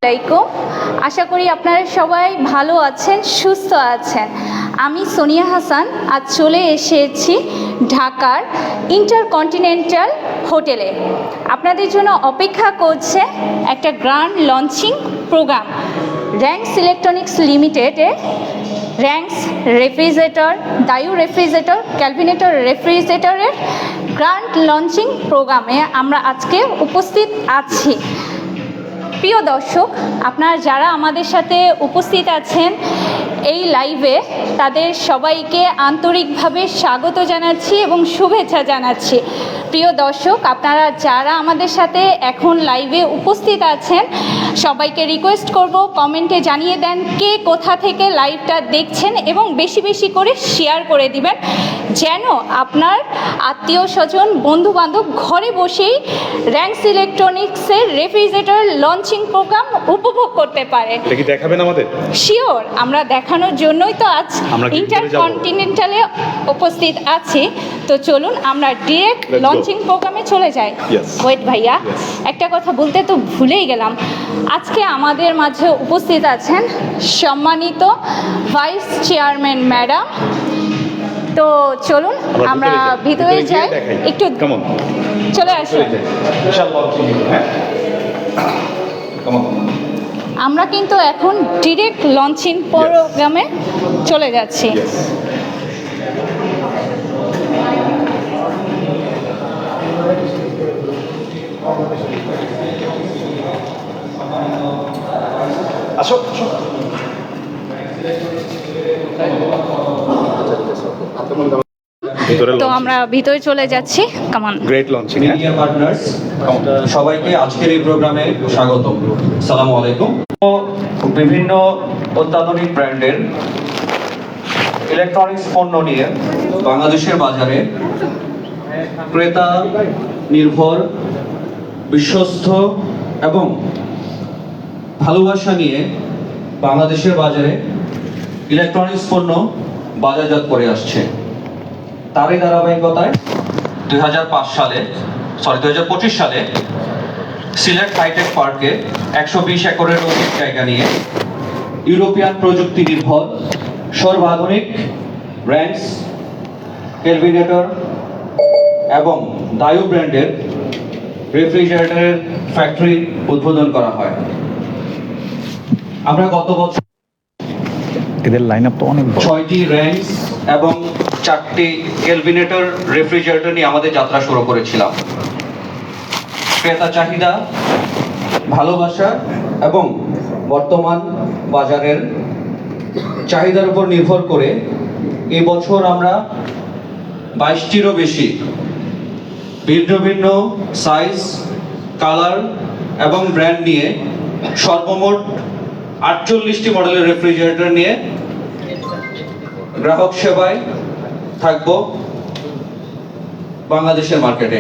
আসসালামাইকুম। আশা করি আপনারা সবাই ভালো আছেন, সুস্থ আছেন। আমি সোনিয়া হাসান আজ চলে এসেছি ঢাকার ইন্টারকন্টিনেন্টাল হোটেলে। আপনাদের জন্য অপেক্ষা করছে একটা grand launching programme. Rangs electronics লিমিটেডে Rangs refrigerator, Daewoo refrigerator, Kelvinator রেফ্রিজারেটরের গ্র্যান্ড লঞ্চিং প্রোগ্রামে আমরা আজকে উপস্থিত আছি। প্রিয় দর্শক, আপনারা যারা আমাদের সাথে উপস্থিত আছেন এই লাইভে, তাদের সবাইকে আন্তরিকভাবে স্বাগত জানাচ্ছি এবং শুভেচ্ছা জানাচ্ছি। প্রিয় দর্শক, আপনারা যারা আমাদের সাথে এখন লাইভে উপস্থিত আছেন, সবাইকে রিকোয়েস্ট করব কমেন্টে জানিয়ে দেন কে কোথা থেকে লাইভটা দেখছেন এবং বেশি বেশি করে শেয়ার করে দিবেন, যেন আপনার আত্মীয় স্বজন, বন্ধুবান্ধব ঘরে বসেই র্যাঙ্কস ইলেকট্রনিক্সের রেফ্রিজারেটর লঞ্চিং প্রোগ্রাম উপভোগ করতে পারে। এটা কি দেখাবেন আমাদের? শিওর, আমরা দেখানোর জন্যই তো আজ ইন্টারকন্টিনেন্টালে উপস্থিত আছি। তো চলুন আমরা ডিরেক্ট লঞ্চিং প্রোগ্রামে চলে যাই। ওয়েট ভাইয়া, একটা কথা বলতে তো ভুলেই গেলাম। আজকে আমাদের মাঝে উপস্থিত আছেন সম্মানিত ভাইস চেয়ারম্যান ম্যাডাম। তো চলুন আমরা ভিতরে যাই, একটু চলে আসুন। আমরা কিন্তু এখন ডিরেক্ট লঞ্চিং প্রোগ্রামে চলে যাচ্ছি। আসো। তো আমরা ভিতরে চলে যাচ্ছি। কামান গ্রেট লঞ্চিং মিডিয়া পার্টনার্স, সবাইকে আজকের এই প্রোগ্রামে স্বাগত। আসসালামু আলাইকুম। বিভিন্ন অত্যাধুনিক ব্র্যান্ডের ইলেকট্রনিক্স পণ্য নিয়ে বাংলাদেশের বাজারে ক্রেতা নির্ভর, বিশ্বস্ত এবং ভালোবাসা নিয়ে বাংলাদেশের বাজারে ইলেকট্রনিক্স পণ্য বাজারজাত করে আসছে। তারই ধারাবাহিকতায় 2025 সালে সিলেট হাইটেক পার্কে 120 একরের অধিক জায়গা নিয়ে ইউরোপিয়ান প্রযুক্তি নির্ভর সর্বাধুনিক র্যাঙ্কস, ক্যালভিনেটর এবং দায়ু ব্র্যান্ডের রেফ্রিজারেটরের ফ্যাক্টরি উদ্বোধন করা হয়। আমরা গত বছর এদের লাইন আপ তো অনেক বড়। 6টি র্যাঙ্কস এবং 4টি ক্যালভিনেটর রেফ্রিজারেটর নিয়ে আমাদের যাত্রা শুরু করেছিলাম। ক্রেতা চাহিদা, ভালোবাসা এবং বর্তমান বাজারের চাহিদার উপর নির্ভর করে এই বছর আমরা 22টিরও বেশি ভিন্ন ভিন্ন সাইজ, কালার এবং ব্র্যান্ড নিয়ে সর্বমোট 48টি মডেলের রেফ্রিজারেটর নিয়ে গ্রাহক সেবায় থাকব বাংলাদেশের মার্কেটে।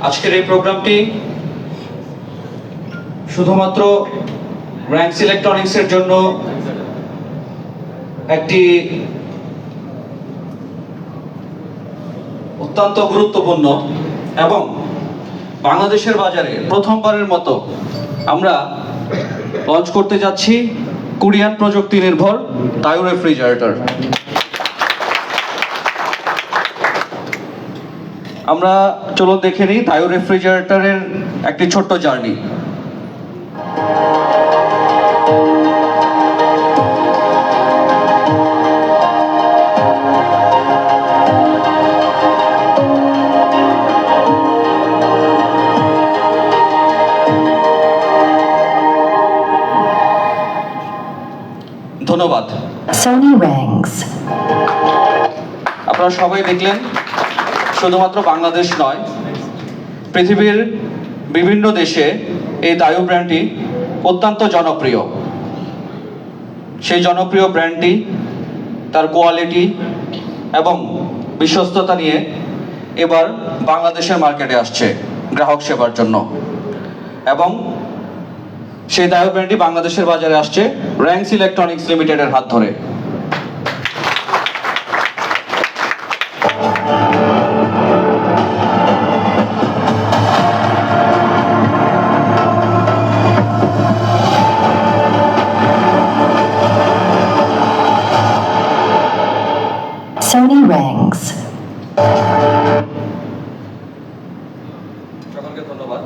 আজকের এই প্রোগ্রামটি শুধুমাত্র র্যাঙ্কস ইলেকট্রনিক্সের জন্য একটি অত্যন্ত গুরুত্বপূর্ণ এবং বাংলাদেশের বাজারে প্রথমবারের মতো আমরা লঞ্চ করতে যাচ্ছি কোরিয়ান প্রযুক্তি নির্ভর দায়ু রেফ্রিজারেটর। আমরা চলো দেখে নিই দায়ু রেফ্রিজারেটরের একটি ছোট্ট জার্নি। ধন্যবাদ। Sony Ranks। আপনারা সবাই দেখলেন, শুধুমাত্র বাংলাদেশ নয়, পৃথিবীর বিভিন্ন দেশে এই দায়ু ব্র্যান্ডটি অত্যন্ত জনপ্রিয়। সেই জনপ্রিয় ব্র্যান্ডটি তার কোয়ালিটি এবং বিশ্বস্ততা নিয়ে এবার বাংলাদেশের মার্কেটে আসছে গ্রাহক সেবার জন্য, এবং সেই দায়ু ব্র্যান্ডটি বাংলাদেশের বাজারে আসছে র্যাঙ্কস ইলেকট্রনিক্স লিমিটেডের হাত ধরে। সকলকে ধন্যবাদ।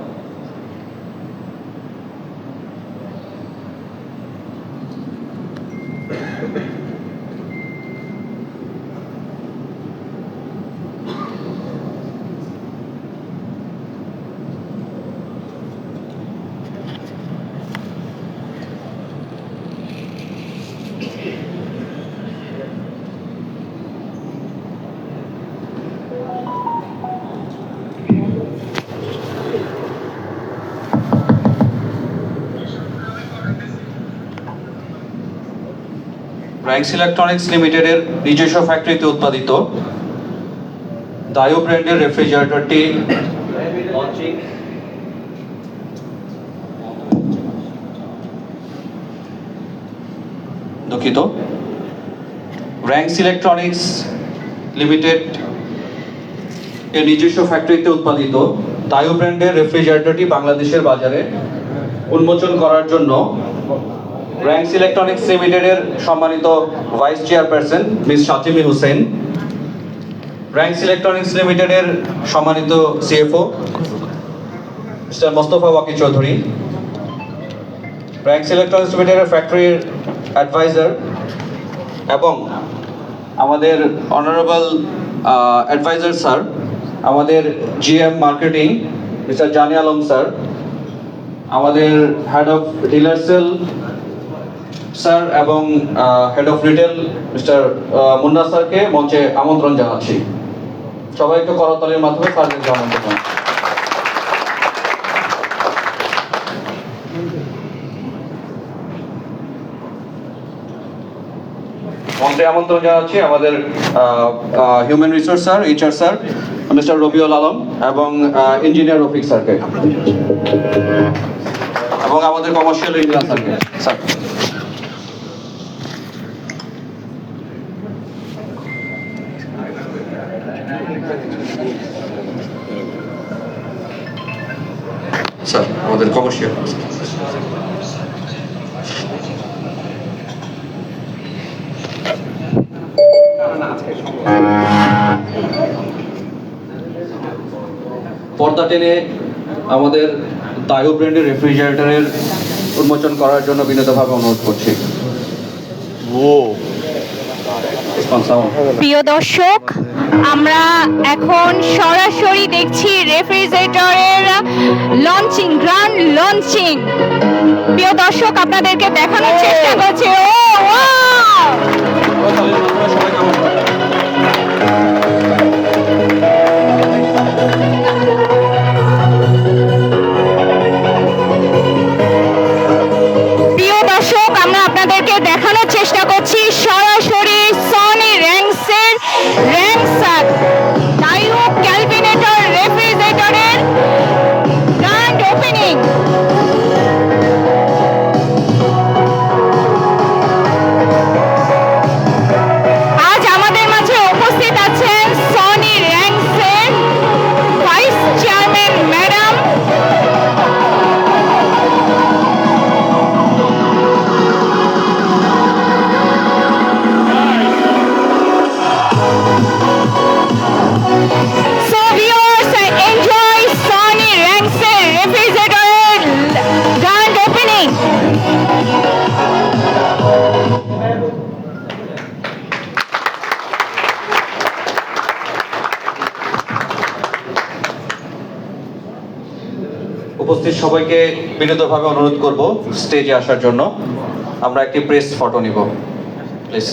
র্যাঙ্কস ইলেকট্রনিক্স লিমিটেডের নিজস্ব ফ্যাক্টরিতে উৎপাদিত দায়ু ব্র্যান্ডের রেফ্রিজারেটরটি লঞ্চিং দুঃখিত র্যাঙ্কস ইলেকট্রনিক্স লিমিটেড এর নিজস্ব ফ্যাক্টরিতে উৎপাদিত দায়ু ব্র্যান্ডের রেফ্রিজারেটরটি বাংলাদেশের বাজারে উন্মোচন করার জন্য র্যাঙ্কস ইলেকট্রনিক্স লিমিটেডের সম্মানিত vice chairperson miss Shatimi Hossain, Rangs electronics লিমিটেডের সম্মানিত CFO mister Mostafa Waki Chowdhury, Rangs electronics লিমিটেডের ফ্যাক্টরির অ্যাডভাইজার এবং আমাদের অনারেবল অ্যাডভাইজার স্যার, আমাদের GM marketing mister Jani Alam sir, আমাদের head of dealer sale sir এবং head of retail mister Munna স্যারকে মঞ্চে আমন্ত্রণ জানাচ্ছি। সবাই একটু করতালির মাধ্যমে স্যারকে আমন্ত্রণ। মঞ্চে আমন্ত্রণ জানাচ্ছি আমাদের human resource sir, HR sir mister Rabiul Alam এবং ইঞ্জিনিয়ার রফিক স্যারকে এবং আমাদের কমার্শিয়াল ইঞ্জিনিয়ার স্যারকে। স্যার স্যার আমাদের কমার্শিয়াল পর্দা টেনে আমাদের দায়ু ব্র্যান্ডের রেফ্রিজারেটরের উন্মোচন করার জন্য বিনীতভাবে অনুরোধ করছি। প্রিয় দর্শক, আমরা এখন সরাসরি দেখছি রেফ্রিজারেটরের লঞ্চিং, গ্র্যান্ড লঞ্চিং। প্রিয় দর্শক, আপনাদেরকে দেখানোর চেষ্টা করছি। Oh wow! প্রিয় দর্শক, আমরা আপনাদেরকে দেখানোর চেষ্টা করছি সরাসরি সনি র্যাঙ্কসের র্যাঙ্কসার দায়ু ক্যালভিনেটর রেফ্রিজারেটরের গ্র্যান্ড ওপেনিং। আজ আমাদের মাঝে উপস্থিত আছেন সনি র্যাঙ্কসের vice chairman madam So viewers, enjoy Sony Ranks's refrigerator grand opening. উপস্থিত সবাইকে বিনীতভাবে অনুরোধ করব স্টেজে আসার জন্য। আমরা একটি প্রেস ফটো নিব প্লিজ।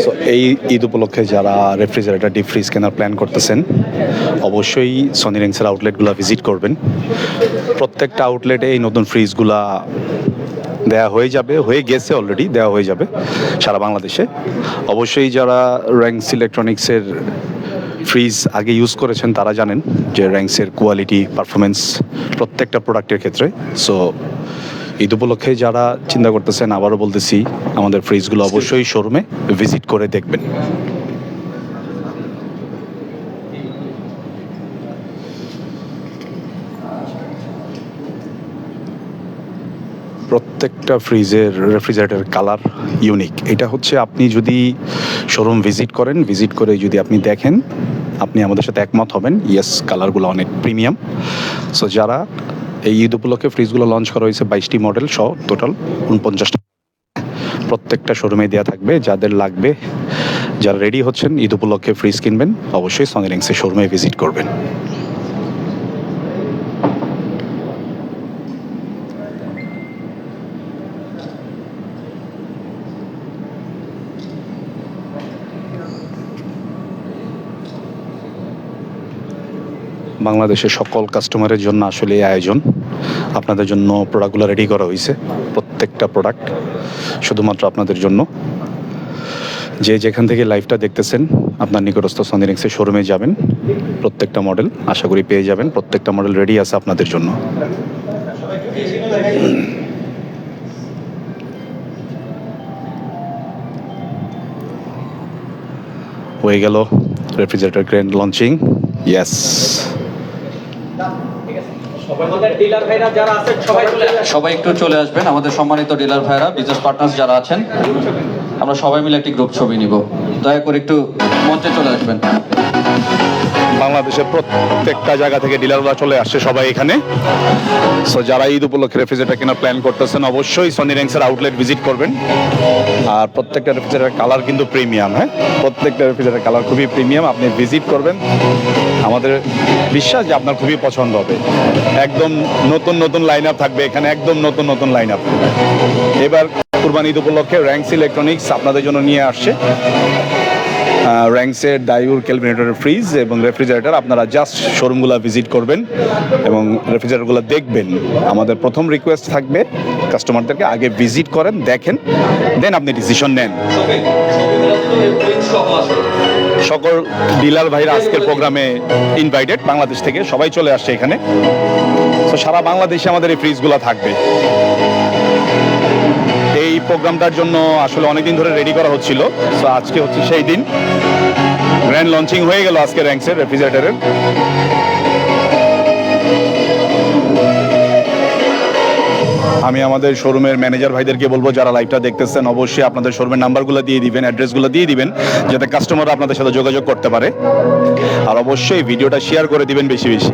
সো এই ঈদ উপলক্ষে যারা রেফ্রিজারেটর ডিপ ফ্রিজ কেনার প্ল্যান করতেছেন অবশ্যই সনি র্যাঙ্কসের আউটলেটগুলো ভিজিট করবেন। প্রত্যেকটা আউটলেটে এই নতুন ফ্রিজগুলা দেওয়া হয়ে গেছে অলরেডি, দেওয়া হয়ে যাবে সারা বাংলাদেশে। অবশ্যই যারা র্যাঙ্কস ইলেকট্রনিক্সের ফ্রিজ আগে ইউজ করেছেন তারা জানেন যে র্যাঙ্কসের কোয়ালিটি পারফরমেন্স প্রত্যেকটা প্রোডাক্টের ক্ষেত্রে। সো ঈদ উপলক্ষে যারা চিন্তা করতেছেন, আবারও বলতেছি, আমাদের ফ্রিজগুলো অবশ্যই শোরুমে ভিজিট করে দেখবেন। প্রত্যেকটা ফ্রিজের রেফ্রিজারেটর কালার ইউনিক। এটা হচ্ছে আপনি যদি শোরুম ভিজিট করেন, ভিজিট করে যদি আপনি দেখেন, আপনি আমাদের সাথে একমত হবেন, ইয়েস কালারগুলো অনেক প্রিমিয়াম। সো যারা এই ঈদ উপলক্ষে ফ্রিজগুলো লঞ্চ করা হয়েছে 22টি মডেল সহ টোটাল 49টা, প্রত্যেকটা শোরুমে দেওয়া থাকবে। যাদের লাগবে, যারা রেডি হচ্ছেন ঈদ উপলক্ষে ফ্রিজ কিনবেন, অবশ্যই সনি রিংসের শোরুমে ভিজিট করবেন। বাংলাদেশের সকল কাস্টমারের জন্য আসলে এই আয়োজন। আপনাদের জন্য প্রোডাক্টগুলো রেডি করা হয়েছে, প্রত্যেকটা প্রোডাক্ট শুধুমাত্র আপনাদের জন্য। যে যেখান থেকে লাইভটা দেখতেছেন, আপনার নিকটস্থ সনি রিংসের শোরুমে যাবেন, প্রত্যেকটা মডেল আশা করি পেয়ে যাবেন। প্রত্যেকটা মডেল রেডি আছে আপনাদের জন্য। হয়ে গেল রেফ্রিজারেটর গ্র্যান্ড লঞ্চিং। ইয়েস, সবাই একটু চলে আসবেন, আমাদের সম্মানিত ডিলার ভাইরা, বিজনেস পার্টনার্স যারা আছেন, আমরা সবাই মিলে একটি গ্রুপ ছবি নিব। দয়া করে একটু মঞ্চে চলে আসবেন। বাংলাদেশের প্রত্যেকটা জায়গা থেকে ডিলাররা চলে আসছে সবাই এখানে। সো যারা ঈদ উপলক্ষে রেফ্রিজারেটর কেনার প্ল্যান করতেছেন, অবশ্যই সনি রিংসের আউটলেট ভিজিট করবেন। আর প্রত্যেকটা রেফ্রিজারেটর কালার কিন্তু প্রিমিয়াম। হ্যাঁ, প্রত্যেকটা রেফ্রিজারেটর কালার খুবই প্রিমিয়াম। আপনি ভিজিট করবেন, আমাদের বিশ্বাস যে আপনার খুবই পছন্দ হবে। একদম নতুন নতুন লাইন আপ থাকবে এখানে, একদম নতুন নতুন লাইন আপ। এবার কুরবানি ঈদ উপলক্ষে র্যাঙ্কস ইলেকট্রনিক্স আপনাদের জন্য নিয়ে আসছে র্যাঙ্কসের ডাইউর ক্যালকুলেটরের ফ্রিজ এবং রেফ্রিজারেটর। আপনারা জাস্ট শোরুমগুলো ভিজিট করবেন এবং রেফ্রিজারেটরগুলো দেখবেন। আমাদের প্রথম রিকোয়েস্ট থাকবে কাস্টমারদেরকে আগে ভিজিট করেন, দেখেন, দেন আপনি ডিসিশন নেন। সকল ডিলার ভাইরা আজকের প্রোগ্রামে ইনভাইটেড, বাংলাদেশ থেকে সবাই চলে আসছে এখানে। তো সারা বাংলাদেশে আমাদের এই ফ্রিজগুলো থাকবে। এই প্রোগ্রামটার জন্য আসলে অনেকদিন ধরে রেডি করা হচ্ছিল। সো আজকে হচ্ছে সেই দিন, গ্র্যান্ড লঞ্চিং হয়ে গেল আজকে র্যাঙ্কসের রেফ্রিজারেটরের। আমি আমাদের শোরুমের ম্যানেজার ভাইদেরকে বলবো, যারা লাইভটা দেখতেছেন, অবশ্যই আপনাদের শোরুমের নাম্বারগুলো দিয়ে দিবেন, অ্যাড্রেসগুলো দিয়ে দিবেন, যাতে কাস্টমাররা আপনাদের সাথে যোগাযোগ করতে পারে। আর অবশ্যই ভিডিওটা শেয়ার করে দিবেন বেশি বেশি।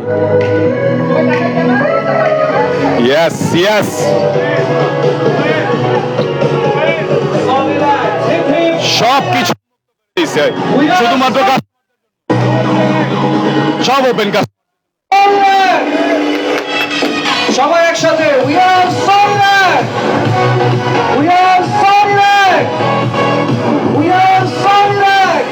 ইয়েস ইয়েস, সব কিছু শুধুমাত্র সব ওপেন কাজ। সবাই একসাথে we are Sonrak, we are Sonrak, we are Sonrak।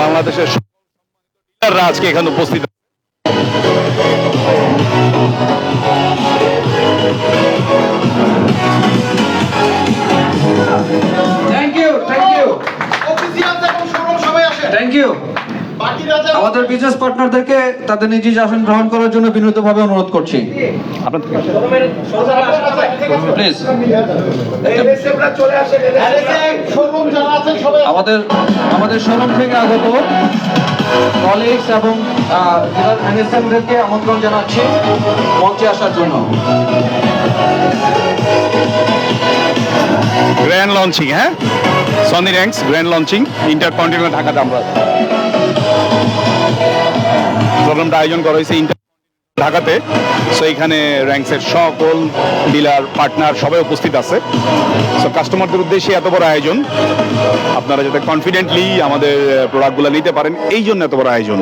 বাংলাদেশের আজকে এখানে উপস্থিত। Thank you, thank you, thank you. আমাদের বিজনেস পার্টনারদেরকে তাদের নিজ আসন গ্রহণ করার জন্য বিনীতভাবে অনুরোধ করছি। প্লিজ আমাদের শোরুম থেকে আগত কলিগস এবং ডিলারদেরকে আমন্ত্রণ জানাচ্ছি মঞ্চে আসার জন্য। গ্র্যান্ড লঞ্চিং, হ্যাঁ, Sony ranks grand launching intercontinental ঢাকাতে আমরা প্রোগ্রামটা আয়োজন করা হয়েছে ঢাকাতে। সো এখানে র্যাঙ্কসের সকল ডিলার পার্টনার সবাই উপস্থিত আছে। সো কাস্টমারদের উদ্দেশ্যে এত বড় আয়োজন, আপনারা যাতে কনফিডেন্টলি আমাদের প্রোডাক্টগুলো নিতে পারেন, এই জন্য এত বড় আয়োজন।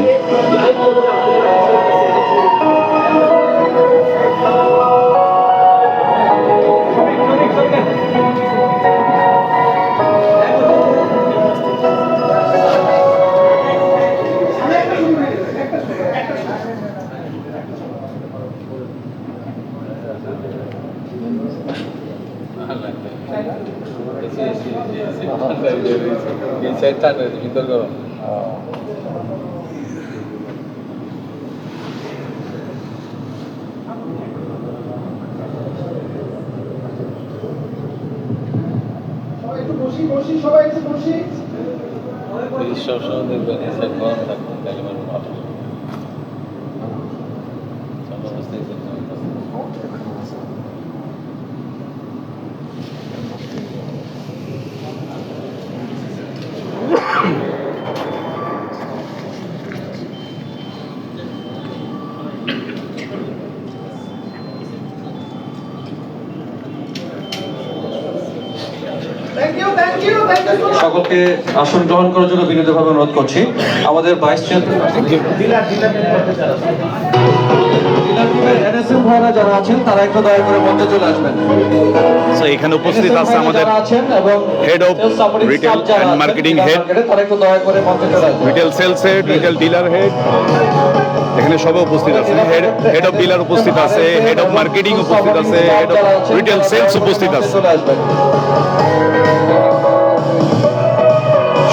Inside সকলকে আসন গ্রহণ করার জন্য বিনীতভাবে অনুরোধ করছি। আমাদের ভাইস চেয়ারম্যান এনএসএম ভাইরা যারা আছেন তারা একটু দয়া করে মঞ্চে চলে আসবেন। সো এখানে উপস্থিত NSM আছে ভাইরা আমাদের যারা আছেন এবং head of sales supporting retail staff যারা অ্যান্ড আছেন, মার্কেটিং হেড, তারা একটু দয়া করে মঞ্চে চলে আসবেন। Retail sales head, retail dealer head, এখানে সবাই উপস্থিত আছে। হেড অফ ডিলার উপস্থিত আছে, হেড অফ মার্কেটিং উপস্থিত আছে, হেড অফ রিটেল সেলস উপস্থিত আছে। চলে আসবেন।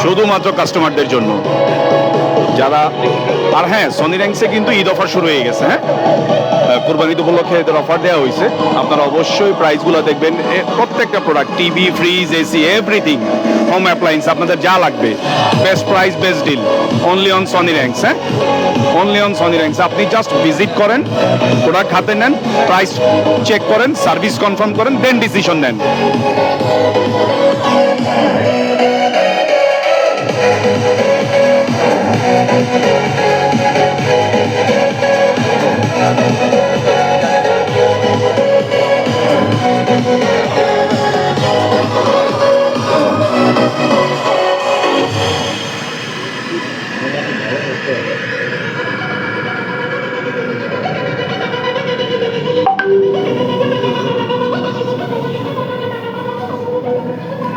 শুধুমাত্র কাস্টমারদের জন্য যারা, আর হ্যাঁ সনি র্যাঙ্কসে কিন্তু ঈদ অফার শুরু হয়ে গেছে। হ্যাঁ, কুরবানি ঈদ উপলক্ষে এদের অফার দেওয়া হয়েছে। আপনারা অবশ্যই প্রাইসগুলো দেখবেন। প্রত্যেকটা product, TV, fridge, AC, everything, home appliance, আপনাদের যা লাগবে, best price, best deal, only on Sony Rangs. হ্যাঁ, অনলি অন সনি র্যাঙ্কস। আপনি জাস্ট ভিজিট করেন, প্রোডাক্ট হাতে নেন, প্রাইস চেক করেন, সার্ভিস কনফার্ম করেন, দেন ডিসিশন নেন।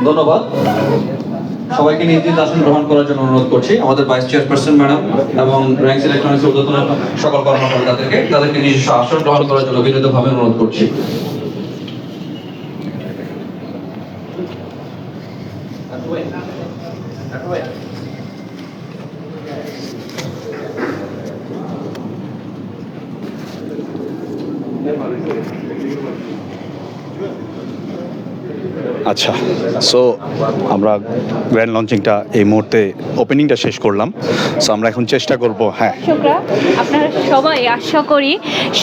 ধন্যবাদ। সবাইকে নিজ নিজ আসন গ্রহণ করার জন্য অনুরোধ করছি। আমাদের ভাইস চেয়ারপারসন ম্যাডাম এবং র্যাঙ্কস ইলেকট্রনিক্স ঊর্ধ্বতন সকল কর্মকর্তাদেরকে নিজস্ব আসন গ্রহণ করার জন্য বিনীতভাবে অনুরোধ করছি। আচ্ছা, সো আমরা গ্র্যান্ড লঞ্চিংটা এই মুহূর্তে ওপেনিংটা শেষ করলাম। সো আমরা এখন চেষ্টা করব, হ্যাঁ, দর্শকরা, আপনারা সবাই আশা করি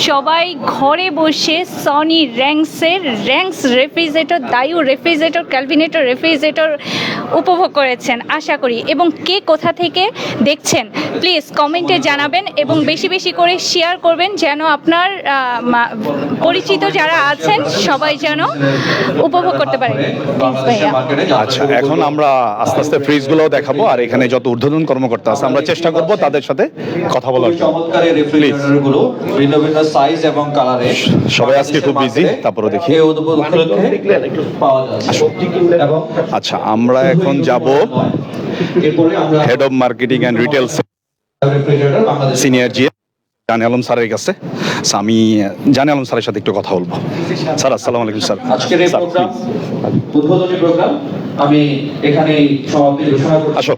সবাই ঘরে বসে সনি র্যাঙ্কসের Rangs refrigerator, Daewoo refrigerator, Kelvinator refrigerator উপভোগ করেছেন আশা করি। এবং কে কোথা থেকে দেখছেন প্লিজ কমেন্টে জানাবেন এবং বেশি বেশি করে শেয়ার করবেন, যেন আপনার পরিচিত যারা আছেন সবাই যেন উপভোগ করতে পারে। প্লিজ ভাইয়া। আচ্ছা, এখন আমরা আস্তে আস্তে ফ্রিজগুলোও দেখাবো, আর এখানে যত ঊর্ধ্বতন কর্মকর্তা আছে আমরা চেষ্টা করব তাদের সাথে কথা বলার জন্য। চমৎকার এই রেফ্রিজারেটরগুলো ভিন্ন ভিন্ন সাইজ এবং কালারে সবাই আজকে খুব বিজি, তারপরে দেখি। এই উপলক্ষে পাওয়া যাচ্ছে। এবং আচ্ছা, আমরা এখন যাব এরপরে আমরা head of marketing and retail refrigerator Bangladesh senior G Jane Alam স্যারের কাছে। So, আমি জানে আলম স্যারের সাথে একটু কথা বলবো। স্যার, আসসালামু আলাইকুম স্যার। আজকের এই স্যার, প্রোগ্রাম, please। উদ্বোধনী প্রোগ্রাম, আমি এখানেই সমাপ্তি ঘোষণা করছি। আসো।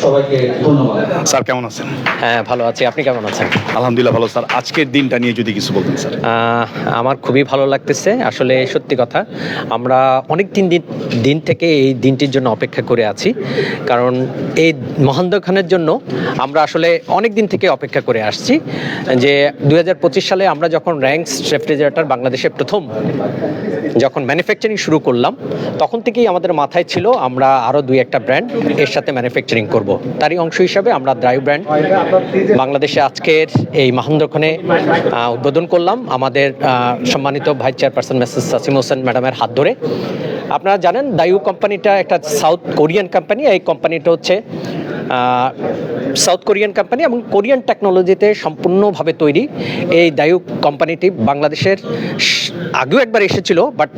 সবাইকে ধন্যবাদ। স্যার কেমন আছেন? হ্যাঁ, ভালো আছি। আপনি কেমন আছেন? আলহামদুলিল্লাহ ভালো স্যার। আজকের দিনটা নিয়ে যদি কিছু বলতেন স্যার। আমার খুবই ভালো লাগতেছে। আসলে সত্যি কথা, আমরা অনেক দিন থেকে এই দিনটির জন্য অপেক্ষা করে আছি। কারণ এই মহেন্দ্রক্ষণের জন্য আমরা আসলে অনেক দিন থেকে অপেক্ষা করে আসছি। যে 2025 সালে আমরা যখন র্যাঙ্কস রেফ্রিজারেটর বাংলাদেশে প্রথম যখন ম্যানুফ্যাকচারিং শুরু করলাম, তখন থেকেই আমাদের মাথায় ছিল আমরা আরও 2-1টা ব্র্যান্ড এর সাথে ম্যানুফ্যাকচারিং করব। তারই অংশ হিসাবে আমরা দায়ু ব্র্যান্ড বাংলাদেশে আজকের এই মহেন্দ্রক্ষণে উদ্বোধন করলাম আমাদের সম্মানিত ভাইস চেয়ারপারসন মেসেস সাসিম হোসেন ম্যাডামের হাত ধরে। আপনারা জানেন দায়ু কোম্পানিটা একটা সাউথ কোরিয়ান কোম্পানি। এই কোম্পানিটা হচ্ছে সাউথ কোরিয়ান কোম্পানি এবং কোরিয়ান টেকনোলজিতে সম্পূর্ণভাবে তৈরি। এই দায়ু কোম্পানিটি বাংলাদেশের আগেও একবার এসেছিল, বাট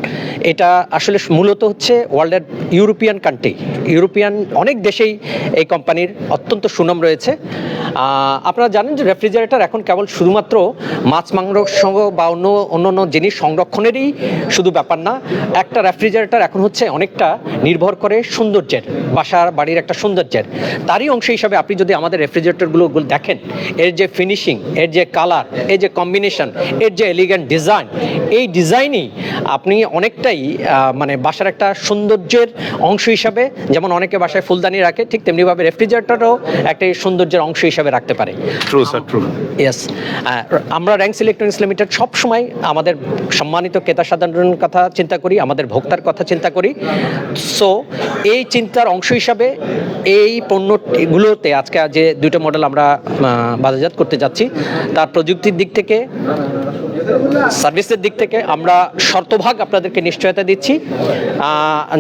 এটা আসলে মূলত হচ্ছে ওয়ার্ল্ডের ইউরোপিয়ান কান্ট্রি, ইউরোপিয়ান অনেক দেশেই এই কোম্পানির অত্যন্ত সুনাম রয়েছে। আপনারা জানেন যে রেফ্রিজারেটর এখন কেবল শুধুমাত্র মাছ মাংস বা অন্য জিনিস সংরক্ষণেরই শুধু ব্যাপার না। একটা রেফ্রিজারেটর এখন হচ্ছে অনেকটা নির্ভর করে সৌন্দর্যের, বাসার বাড়ির একটা সৌন্দর্যের। তারই তারই অংশ হিসাবে আপনি যদি আমাদের রেফ্রিজারেটরগুলো দেখেন, এর যে ফিনিশিং, এর যে কালার, এর যে কম্বিনেশন, এর যে এলিগেন্ট ডিজাইন, এই ডিজাইনই আপনি অনেকটাই মানে বাসার একটা সৌন্দর্যের অংশ হিসাবে, যেমন অনেকে বাসায় ফুলদানি রাখে, ঠিক তেমনিভাবে রেফ্রিজারেটরও একটা সৌন্দর্যের অংশ হিসাবে রাখতে পারে। True sir, true. ইয়েস, আমরা র্যাঙ্কস ইলেকট্রনিক্স লিমিটেড সবসময় আমাদের সম্মানিত ক্রেতা সাধারণের কথা চিন্তা করি, আমাদের ভোক্তার কথা চিন্তা করি। সো এই চিন্তার অংশ হিসাবে এই পণ্যগুলোতে আজকে যে দুটো মডেল আমরা বাজারজাত করতে যাচ্ছি, তার প্রযুক্তির দিক থেকে, সার্ভিসের দিক থেকে আমরা শতভাগ আপনাদেরকে নিশ্চয়তা দিচ্ছি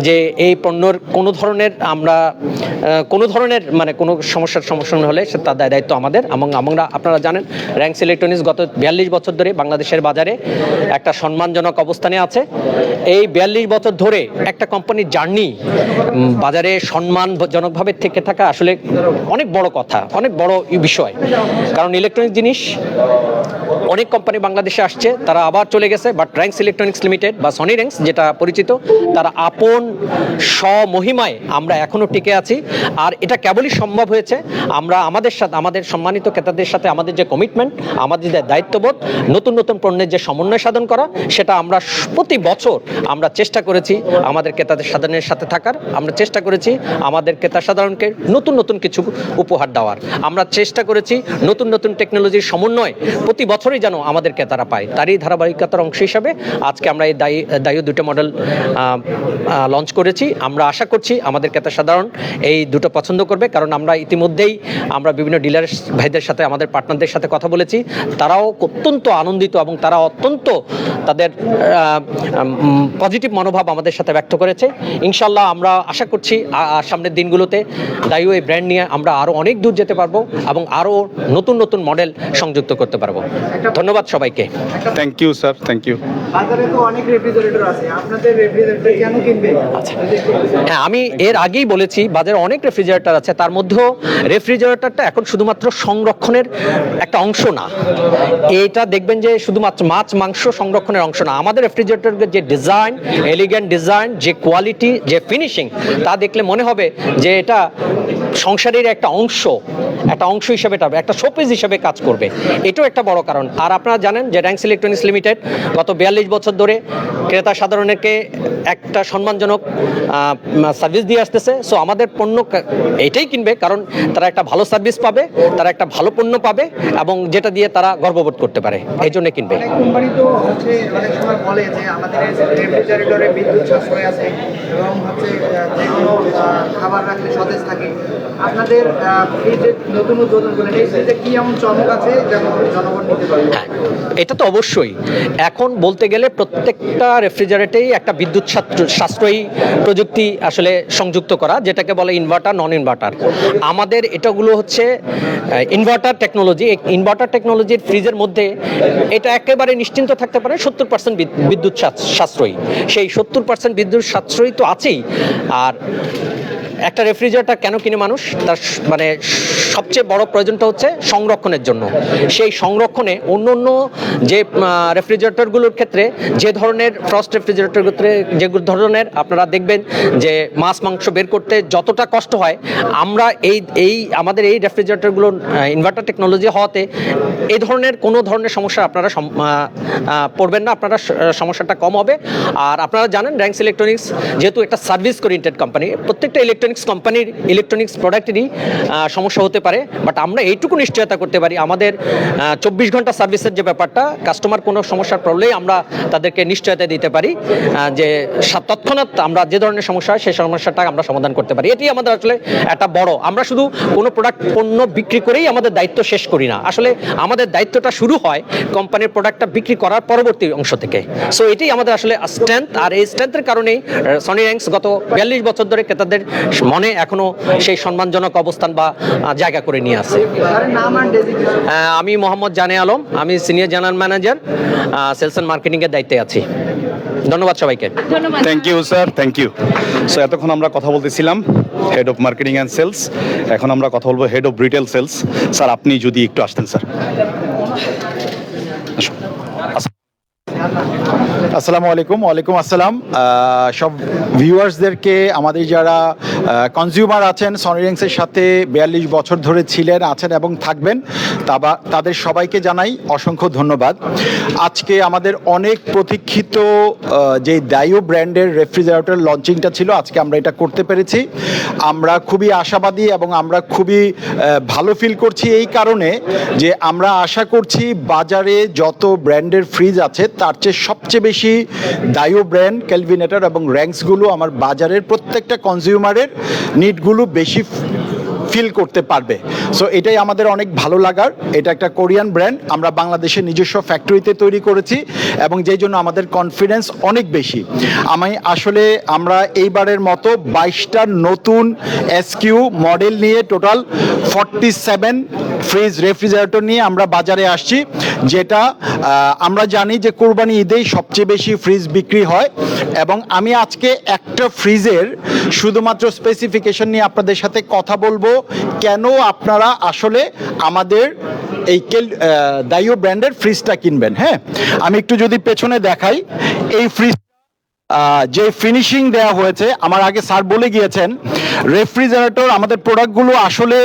যে এই পণ্যর কোনো ধরনের মানে কোনো সমস্যার সম্মুখীন হলে সে তার দায়িত্ব আমাদের। এবং আমরা, আপনারা জানেন, র্যাঙ্কস ইলেকট্রনিক্স গত 42 বছর ধরে বাংলাদেশের বাজারে একটা সম্মানজনক অবস্থানে আছে। এই 42 বছর ধরে একটা কোম্পানির জার্নি বাজারে সম্মানজনকভাবে থেকে থাকা আসলে অনেক বড় কথা, অনেক বড় বিষয়। কারণ ইলেকট্রনিক্স জিনিস অনেক কোম্পানি বাংলাদেশে আসছে, তারা আবার চলে গেছে, বাট র্যাঙ্কস ইলেকট্রনিক্স লিমিটেড বা সনি র্যাঙ্কস যেটা পরিচিত, তারা আপন স্বমহিমায় আমরা এখনও টিকে আছি। আর এটা কেবলই সম্ভব হয়েছে আমরা আমাদের সাথে, আমাদের সম্মানিত ক্রেতাদের সাথে আমাদের যে কমিটমেন্ট, আমাদের যে দায়িত্ববোধ, নতুন নতুন পণ্যের যে সমন্বয় সাধন করা, সেটা আমরা প্রতি বছর আমরা চেষ্টা করেছি আমাদের ক্রেতাদের সাধারণের সাথে থাকার। আমরা চেষ্টা করেছি আমাদের ক্রেতা সাধারণকে নতুন নতুন কিছু উপহার দেওয়ার। আমরা চেষ্টা করেছি নতুন নতুন টেকনোলজির সমন্বয় প্রতি বছরই যেন আমাদের ক্রেতারা পায়। তারই ধারাবাহিকতার অংশ হিসাবে আজকে আমরা এই দায়ু দুটো মডেল লঞ্চ করেছি। আমরা আশা করছি আমাদের ক্রেতা সাধারণ এই দুটো পছন্দ করবে, কারণ আমরা ইতিমধ্যেই আমরা বিভিন্ন ডিলার ভাইদের সাথে, আমাদের পার্টনারদের সাথে কথা বলেছি। তারাও অত্যন্ত আনন্দিত এবং তারা অত্যন্ত তাদের পজিটিভ মনোভাব আমাদের সাথে ব্যক্ত করেছে। ইনশাল্লাহ আমরা আশা করছি সামনের দিনগুলোতে দায়ু এই ব্র্যান্ড নিয়ে আমরা আরও অনেক দূর যেতে পারবো এবং আরও নতুন নতুন মডেল সংযুক্ত করতে পারবো। ধন্যবাদ সবাইকে। Thank you sir, thank you. বাজারে তো অনেক রেফ্রিজারেটর আছে, আপনাদের রেফ্রিজারেটর কেন কিনবে? আচ্ছা, হ্যাঁ, আমি এর আগেই বলেছি বাজারে অনেক রেফ্রিজারেটর আছে, তার মধ্যেও রেফ্রিজারেটরটা এখন শুধুমাত্র সংরক্ষণের একটা অংশ না। এটা দেখবেন যে শুধুমাত্র মাছ মাংস সংরক্ষণের অংশ না। আমাদের রেফ্রিজারেটরের যে ডিজাইন, এলিগেন্ট ডিজাইন, যে কোয়ালিটি, যে ফিনিশিং, তা দেখলে মনে হবে যে এটা সংসারের একটা অংশ হিসেবে, একটা শোপিস হিসেবে কাজ করবে। এটাও একটা বড় কারণ। আর আপনারা জানেন যে র্যাঙ্কস ইলেকট্রনিক্স লিমিটেড গত 42 বছর ধরে ক্রেতা সাধারণকে একটা সম্মানজনক সার্ভিস দিয়ে আসতেছে। সো আমাদের পণ্য এটাই কিনবে কারণ তারা একটা ভালো সার্ভিস পাবে, তারা একটা ভালো পণ্য পাবে এবং যেটা দিয়ে তারা গর্ববোধ করতে পারে, এই জন্য কিনবে। অনেক কোম্পানি তো হচ্ছে অনেক সময় বলে যে আমাদের রেফ্রিজারেটরে বিদ্যুৎ সাশ্রয় আছে এবং হচ্ছে যে কোনো খাবার রাখলে সতেজ থাকে। আপনাদের এই যে নতুন উদ্বোধনগুলো, এই ফ্রিজে কি এমন চমক আছে যেন জনগণ নিতে পারে? হ্যাঁ, এটা তো অবশ্যই। এখন বলতে গেলে প্রত্যেকটা রেফ্রিজারেটেই একটা বিদ্যুৎ সাশ্রয়ী প্রযুক্তি আসলে সংযুক্ত করা, যেটাকে বলে ইনভার্টার, নন ইনভার্টার। আমাদের এটাগুলো হচ্ছে ইনভার্টার টেকনোলজি। ইনভার্টার টেকনোলজির ফ্রিজের মধ্যে এটা একেবারে নিশ্চিন্ত থাকতে পারে 70% বিদ্যুৎ সাশ্রয়ী। সেই 70% বিদ্যুৎ সাশ্রয়ী তো আছেই। আর একটা রেফ্রিজারেটর কেন কিনে মানুষ, তার মানে সবচেয়ে বড় প্রয়োজনটা হচ্ছে সংরক্ষণের জন্য। সেই সংরক্ষণে অন্য যে রেফ্রিজারেটরগুলোর ক্ষেত্রে যে ধরনের ফ্রস্ট রেফ্রিজারেটর ক্ষেত্রে যে ধরনের আপনারা দেখবেন যে মাছ মাংস বের করতে যতটা কষ্ট হয়, আমরা আমাদের এই রেফ্রিজারেটরগুলো ইনভার্টার টেকনোলজি হওয়াতে এই ধরনের কোনো ধরনের সমস্যা আপনারা পড়বেন না, আপনারা সমস্যাটা কম হবে। আর আপনারা জানেন র্যাঙ্কস ইলেকট্রনিক্স যেহেতু একটা সার্ভিস ওরিয়েন্টেড কোম্পানি, প্রত্যেকটা ইলেকট্রনিক্স কোম্পানির ইলেকট্রনিক্স প্রোডাক্টেরই সমস্যা হতে পারে, বাট আমরা এইটুকু নিশ্চয়তা করতে পারি আমাদের 24 ঘন্টা সার্ভিসের যে ব্যাপারটা, কাস্টমার কোনো সমস্যার পড়লেই আমরা তাদেরকে নিশ্চয়তা দিতে পারি যে তৎক্ষণাৎ আমরা যে ধরনের সমস্যা হয় সেই সমস্যাটা আমরা সমাধান করতে পারি। এটি আমাদের আসলে একটা বড়, আমরা শুধু কোনো পণ্য বিক্রি করেই আমাদের দায়িত্ব শেষ করি না। আসলে আমাদের দায়িত্বটা শুরু হয় কোম্পানির প্রোডাক্টটা বিক্রি করার পরবর্তী অংশ থেকে। সো এটাই আমাদের আসলে স্ট্রেংথ। আর এই স্ট্রেংথের কারণেই সনি র্যাঙ্কস গত 42 বছর ধরে ক্রেতাদের মনে এখনো সেই সম্মানজনক অবস্থান বা জায়গা করে নিয়ে আসে। আমি মোহাম্মদ জানে আলম, আমি senior general manager, sales and marketing এর দায়িত্বে আছি। ধন্যবাদ সবাইকে। ধন্যবাদ। Thank you sir, thank you. So এতক্ষণ আমরা কথা বলতেছিলাম head of marketing and sales, এখন আমরা কথা বলবো head of retail sales. Sir আপনি যদি একটু আসতেন স্যার। আসুন। আসসালামু আলাইকুম। ওয়ালাইকুম আসসালাম। সব ভিউয়ার্সদেরকে, আমাদের যারা কনজিউমার আছেন, সনিরিংসের সাথে 42 বছর ধরে ছিলেন, আছেন এবং থাকবেন, তাদের সবাইকে জানাই অসংখ্য ধন্যবাদ। আজকে আমাদের অনেক প্রতীক্ষিত যে দায়ু ব্র্যান্ডের রেফ্রিজারেটর লঞ্চিংটা ছিল, আজকে আমরা এটা করতে পেরেছি। আমরা খুবই আশাবাদী এবং আমরা খুবই ভালো ফিল করছি এই কারণে যে আমরা আশা করছি বাজারে যত ব্র্যান্ডের ফ্রিজ আছে তার চেয়ে সবচেয়ে বেশি দায়ু ব্র্যান্ড, ক্যালভিনেটর এবং র্যাঙ্কসগুলো আমার বাজারের প্রত্যেকটা কনজিউমারের নিডগুলো বেশি ফিল করতে পারবে। সো এটাই আমাদের অনেক ভালো লাগার। এটা একটা কোরিয়ান ব্র্যান্ড, আমরা বাংলাদেশের নিজস্ব ফ্যাক্টরিতে তৈরি করেছি এবং যেই জন্য আমাদের কনফিডেন্স অনেক বেশি। আমরা এইবারের মতো 22টা নতুন এসকিউ মডেল নিয়ে টোটাল 47 ফ্রিজ রেফ্রিজারেটর নিয়ে আমরা বাজারে আসছি, যেটা আমরা জানি যে কোরবানি ঈদেই সবচেয়ে বেশি ফ্রিজ বিক্রি হয়। এবং আমি আজকে একটা ফ্রিজের শুধুমাত্র স্পেসিফিকেশন নিয়ে আপনাদের সাথে কথা বলবো, কেন আপনারা আসলে আমাদের এই দায়ু ব্র্যান্ডের ফ্রিজটা কিনবেন। হ্যাঁ, আমি একটু যদি পেছনে দেখাই, এই ফ্রিজ যে ফিনিশিং দেওয়া হয়েছে, আমার আগে স্যার বলে গিয়েছেন, রেফ্রিজারেটর আমাদের প্রোডাক্টগুলো আসলে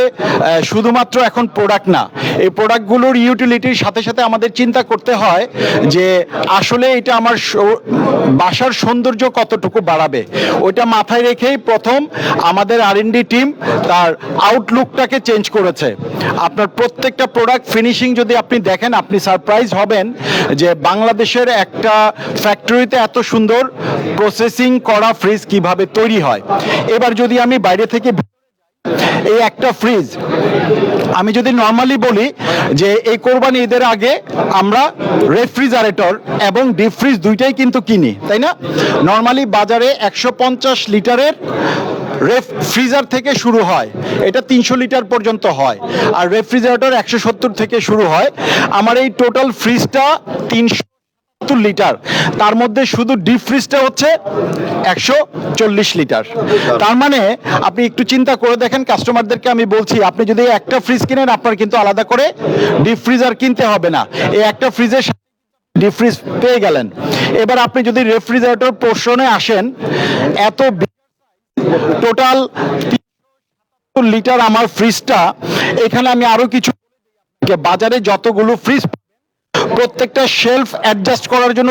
শুধুমাত্র এখন প্রোডাক্ট না, এই প্রোডাক্টগুলোর ইউটিলিটির সাথে সাথে আমাদের চিন্তা করতে হয় যে আসলে এটা আমার বাসার সৌন্দর্য কতটুকু বাড়াবে। ওইটা মাথায় রেখেই প্রথম আমাদের R&D টিম তার আউটলুকটাকে চেঞ্জ করেছে। আপনার প্রত্যেকটা প্রোডাক্ট ফিনিশিং যদি আপনি দেখেন, আপনি সারপ্রাইজ হবেন যে বাংলাদেশের একটা ফ্যাক্টরিতে এত সুন্দর প্রসেসিং করা ফ্রিজ কিভাবে তৈরি হয়। এবার যদি আমি বাইরে থেকে এই একটা ফ্রিজ, আমি যদি নর্মালি বলি যে এই কোরবানি ঈদের আগে আমরা রেফ্রিজারেটর এবং ডিপ ফ্রিজ দুইটাই কিন্তু কিনি, তাই না? নর্মালি বাজারে 150 লিটারের ফ্রিজার থেকে শুরু হয়, এটা 300 লিটার পর্যন্ত হয়, আর রেফ্রিজারেটর 170 থেকে শুরু হয়। আমার এই টোটাল ফ্রিজটা 370 লিটার, তার মধ্যে শুধু ডিপ ফ্রিজটা হচ্ছে 140 লিটার। তার মানে আপনি একটু চিন্তা করে দেখেন, কাস্টমারদেরকে আমি বলছি, আপনি যদি একটা ফ্রিজ কিনেন আপনার কিন্তু আলাদা করে ডিপ ফ্রিজার কিনতে হবে না, এই একটা ফ্রিজের ডিপ ফ্রিজ পেয়ে গেলেন। এবার আপনি যদি রেফ্রিজারেটর পোর্শনে আসেন, এত টোটাল 370 লিটার আমার ফ্রিজটা, এখানে আমি আরো কিছু, বাজারে যতগুলো ফ্রিজ প্রত্যেকটা শেলফ অ্যাডজাস্ট করার জন্য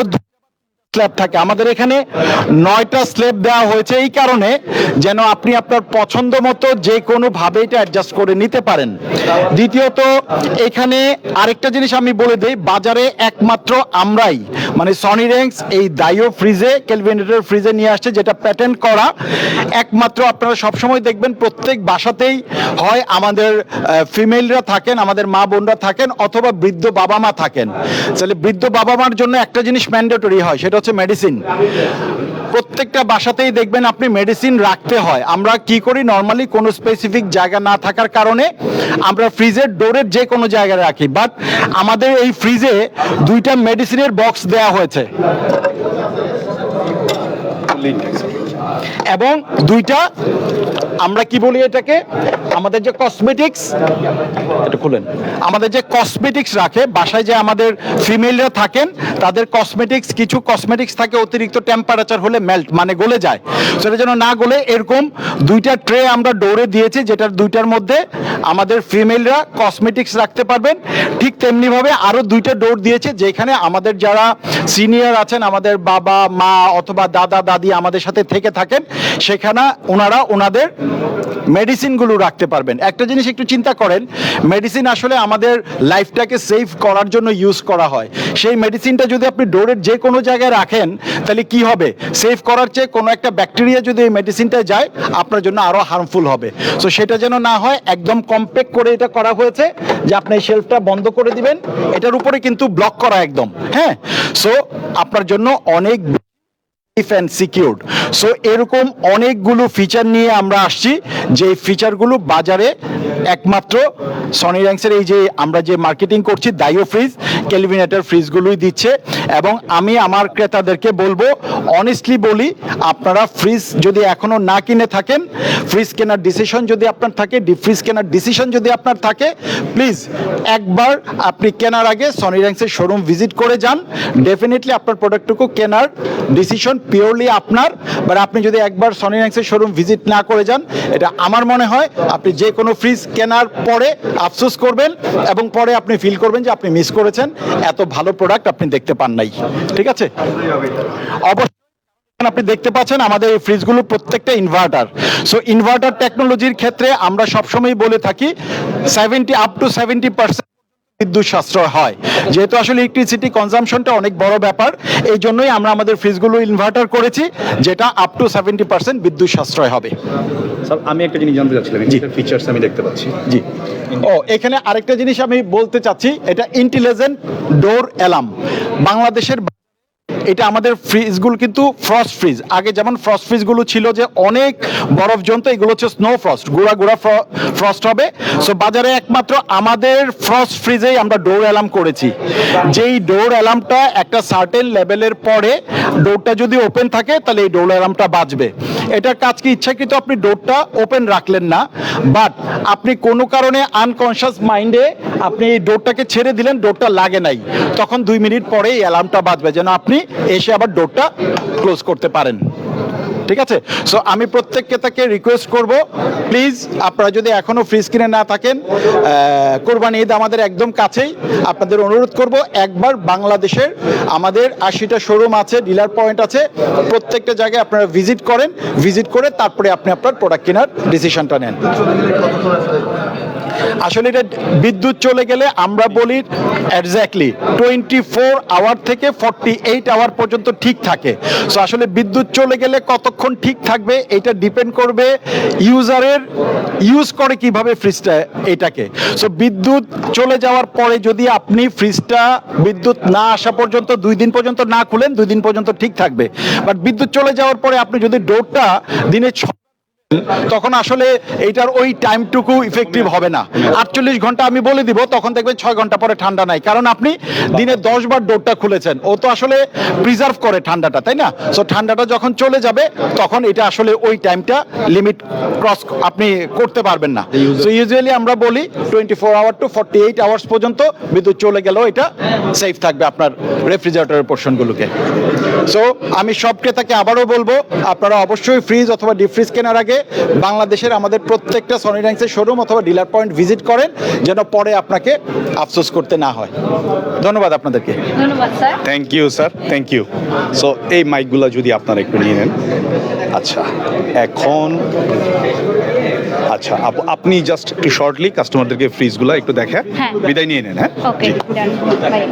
স্ল্যাব থাকে, আমাদের এখানে 9টা স্ল্যাব দেওয়া হয়েছে এই কারণে যেন আপনি আপনার পছন্দ মতো যে কোনো ভাবে এটা অ্যাডজাস্ট করে নিতে পারেন। দ্বিতীয়ত, এখানে আরেকটা জিনিস আমি বলে দেই, বাজারে একমাত্র আমরাই, মানে সনিরিংস এই দায়ু ফ্রিজে, ক্যালভিনেটর ফ্রিজে নিয়ে আসছে, যেটা প্যাটেন্ট করা একমাত্র। আপনারা সবসময় দেখবেন প্রত্যেক বাসাতেই হয় আমাদের ফিমেলরা থাকেন, আমাদের মা বোনরা থাকেন, অথবা বৃদ্ধ বাবা মা থাকেন। তাহলে বৃদ্ধ বাবা মার জন্য একটা জিনিস ম্যান্ডেটরি হয়, সেটা হচ্ছে মেডিসিন। প্রত্যেকটা বাসাতেই দেখবেন আপনি মেডিসিন রাখতে হয়। আমরা কি করি, নর্মালি কোনো স্পেসিফিক জায়গা না থাকার কারণে আমরা ফ্রিজের ডোরের যে কোনো জায়গায় রাখি, বাট আমাদের এই ফ্রিজে 2টা মেডিসিনের বক্স দেওয়া হয়েছে এবং 2টা আমরা কি বলি এটাকে, আমাদের যে কসমেটিক্স, এটা খুলেন, আমাদের যে কসমেটিক্স রাখে বাসায়, যে আমাদের ফিমেলরা থাকেন তাদের কসমেটিক্স, কিছু কসমেটিক্স থাকে অতিরিক্ত টেম্পারেচার হলে মেল্ট, মানে গলে যায়, সেটা যেন না গলে এরকম 2টা ট্রে আমরা ডোরে দিয়েছি, যেটার 2টার মধ্যে আমাদের ফিমেলরা কসমেটিক্স রাখতে পারবেন। ঠিক তেমনিভাবে আরও 2টা ডোর দিয়েছে, যেখানে আমাদের যারা সিনিয়র আছেন, আমাদের বাবা মা অথবা দাদা দাদি আমাদের সাথে থেকে থাকেন, সেখানে ওনারা ওনাদের মেডিসিনগুলো রাখতে পারবেন। একটা জিনিস একটু চিন্তা করেন, মেডিসিন আসলে আমাদের লাইফটাকে সেভ করার জন্য ইউজ করা হয়, সেই মেডিসিনটা যদি আপনি ডোরের যে কোনো জায়গায় রাখেন তাহলে কি হবে, সেভ করার চেয়ে কোনো একটা ব্যাকটেরিয়া যদি এই মেডিসিনটা যায় আপনার জন্য আরও হার্মফুল হবে। সো সেটা যেন না হয়, একদম কম্প্যাক্ট করে এটা করা হয়েছে যে আপনি এই শেলফটা বন্ধ করে দিবেন, এটার উপরে কিন্তু ব্লক করা একদম। হ্যাঁ, সো আপনার জন্য অনেক and secured. সো এরকম অনেকগুলো ফিচার নিয়ে আমরা আসছি, যে ফিচারগুলো বাজারে একমাত্র সনিরিংসের এই যে আমরা যে মার্কেটিং করছি দায়ু ফ্রিজ, ক্যালভিনেটর ফ্রিজগুলোই দিচ্ছে। এবং আমি আমার ক্রেতাদেরকে বলবো, অনেস্টলি বলি, আপনারা ফ্রিজ যদি এখনো না কিনে থাকেন, ফ্রিজ কেনার ডিসিশন যদি আপনার থাকে, ডিপ ফ্রিজ কেনার ডিসিশন যদি আপনার থাকে, প্লিজ একবার আপনি কেনার আগে সনি র্যাঙ্কসের শোরুম ভিজিট করে যান। ডেফিনেটলি আপনার প্রোডাক্টটুকু কেনার ডিসিশন পিওরলি আপনার। বাট আপনি যদি একবার সনি র্যাঙ্কসের শোরুম ভিজিট না করে যান, এটা আমার মনে হয় আপনি যে কোনো ফ্রিজ কেনার পরে আফসোস করবেন এবং পরে আপনি ফিল করবেন যে আপনি মিস করেছেন, এত ভালো প্রোডাক্ট আপনি দেখতে পান নাই। ঠিক আছে, অবশ্যই আপনি দেখতে পাচ্ছেন আমাদের এই ফ্রিজগুলো প্রত্যেকটা ইনভার্টার। সো ইনভার্টার টেকনোলজির ক্ষেত্রে আমরা সবসময় বলে থাকি 70% বিদ্যুৎ সাশ্রয় হয়। যেহেতু আসলে ইলেকট্রিসিটি কনজাম্পশনটা অনেক বড় ব্যাপার, এই জন্যই আমরা আমাদের ফ্রিজগুলো ইনভার্টার করেছি, যেটা আপ টু 70% বিদ্যুৎ সাশ্রয় হবে। স্যার আমি একটা জিনিস জানতে চাচ্ছিলাম, এটার ফিচার্স আমি দেখতে পাচ্ছি। জি, ও এখানে আরেকটা জিনিস আমি বলতে চাচ্ছি, এটা ইন্টেলিজেন্ট ডোর অ্যালার্ম। বাংলাদেশের এটা আমাদের ফ্রিজগুলো কিন্তু ফ্রস্ট ফ্রিজ। আগে যেমন ফ্রস্ট ফ্রিজগুলো ছিল যে অনেক বরফ জমতো, এগুলো হচ্ছে স্নো ফ্রস্ট, গুঁড়া গুঁড়া ফ্রস্ট হবে। সো বাজারে একমাত্র আমাদের ফ্রস্ট ফ্রিজেই আমরা ডোর অ্যালার্ম করেছি, যেই ডোর অ্যালার্মটা একটা সার্টেন লেভেলের পরে ডোরটা যদি ওপেন থাকে তাহলে এই ডোর অ্যালার্মটা বাজবে। এটার কাজ কি, ইচ্ছাকৃত আপনি ডোরটা ওপেন রাখলেন না, বাট আপনি কোনো কারণে আনকনশিয়াস মাইন্ডে আপনি এই ডোরটাকে ছেড়ে দিলেন, ডোরটা লাগে নাই, তখন 2 মিনিট পরে এই অ্যালার্মটা বাজবে, যেন আপনি এসে আবার ডোরটা ক্লোজ করতে পারেন। ঠিক আছে, সো আমি প্রত্যেককে তাকে রিকোয়েস্ট করব, প্লিজ আপনারা যদি এখনো ফ্রিজ কিনে না থাকেন, কোরবানি ঈদ আমাদের একদম কাছেই, আপনাদের অনুরোধ করব একবার বাংলাদেশের আমাদের 80টা শোরুম আছে, ডিলার পয়েন্ট আছে, প্রত্যেকটা জায়গায় আপনারা ভিজিট করেন, ভিজিট করে তারপরে আপনি আপনার প্রোডাক্ট কেনার ডিসিশনটা নেন। আসলে এটা বিদ্যুৎ চলে গেলে আমরা বলি এক্স্যাক্টলি 24 আওয়ার থেকে 48 আওয়ার পর্যন্ত ঠিক থাকে। সো আসলে বিদ্যুৎ চলে গেলে কতক্ষণ ঠিক থাকবে এটা ডিপেন্ড করবে ইউজারের ইউজ করে কিভাবে ফ্রিজটা এটাকে। সো বিদ্যুৎ চলে যাওয়ার পরে যদি আপনি ফ্রিজটা বিদ্যুৎ না আসা পর্যন্ত 2 দিন পর্যন্ত না খুলেন, 2 দিন পর্যন্ত ঠিক থাকবে। বাট বিদ্যুৎ চলে যাওয়ার পরে আপনি যদি ডোরটা দিনে তখন আসলে এইটার ওই টাইমটুকু ইফেক্টিভ হবে না। 48 ঘন্টা আমি বলে দিব, তখন দেখবেন 6 ঘন্টা পরে ঠান্ডা নাই, কারণ আপনি দিনে 10 বার ডোরটা খুলেছেন। ও তো আসলে প্রিজার্ভ করে ঠান্ডাটা, তাই না? সো ঠান্ডাটা যখন চলে যাবে তখন এটা আসলে ওই টাইমটা লিমিট ক্রস আপনি করতে পারবেন না। সো ইউজুয়ালি আমরা বলি 24 আওয়ার টু 48 আওয়ার্স পর্যন্ত বিদ্যুৎ চলে গেলেও এটা সেফ থাকবে আপনার রেফ্রিজারেটরের পোর্শনগুলোকে। সো আমি সব ক্রেতাকে আবারও বলবো, আপনারা অবশ্যই ফ্রিজ অথবা ডিপ ফ্রিজ কেনার আগে বাংলাদেশের আমাদের প্রত্যেকটা সনি র্যাঙ্কসের শোরুম অথবা ডিলার পয়েন্ট ভিজিট করেন, যেন পরে আপনাকে আফসোস করতে না হয়। ধন্যবাদ আপনাদেরকে। ধন্যবাদ স্যার। Thank you sir, thank you. So এই মাইকগুলো যদি আপনারা একটু নিয়ে নেন। আচ্ছা এখন আচ্ছা আপনি জাস্ট একটু শর্টলি কাস্টমারদেরকে ফ্রিজগুলো একটু দেখে হ্যাঁ। বিদায় নিয়ে নেন। হ্যাঁ, ওকে, ডান, বাই।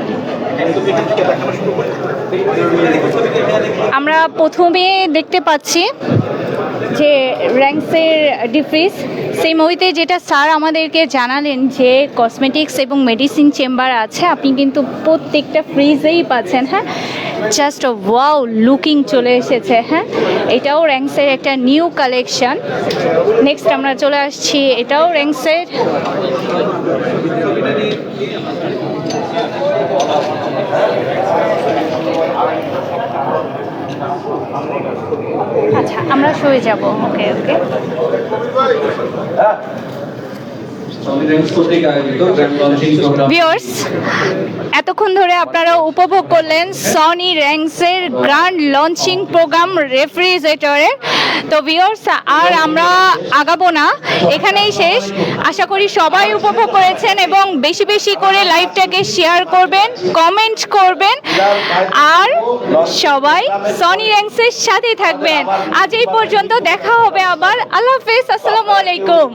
আমরা প্রথমে দেখতে পাচ্ছি যে র্যাঙ্কসের ডিফ্রিজ, সেই মুভিতে যেটা স্যার আমাদেরকে জানালেন যে কসমেটিক্স এবং মেডিসিন চেম্বার আছে, আপনি কিন্তু প্রত্যেকটা ফ্রিজেই পাচ্ছেন। হ্যাঁ, জাস্ট ওয়াও লুকিং চলে এসেছে। হ্যাঁ, এটাও র্যাঙ্কসের একটা নিউ কালেকশন। নেক্সট আমরা চলে আসছি, এটাও র্যাঙ্কসের। আচ্ছা, আমরা সরে যাব। ওকে ওকে। ভিউয়ার্স, এতক্ষণ ধরে আপনারা উপভোগ করলেন সনি র্যাঙ্কসের গ্র্যান্ড লঞ্চিং প্রোগ্রাম রেফ্রিজারেটরের। তো ভিউয়ার্স, আর আমরা আগাবো না, এখানেই শেষ। আশা করি সবাই উপভোগ করেছেন এবং বেশি বেশি করে লাইভটাকে শেয়ার করবেন, কমেন্ট করবেন, আর সবাই সনি র্যাঙ্কসের সাথেই থাকবেন। আজ এই পর্যন্ত, দেখা হবে আবার। আল্লাহ হাফেজ, আসসালামু আলাইকুম।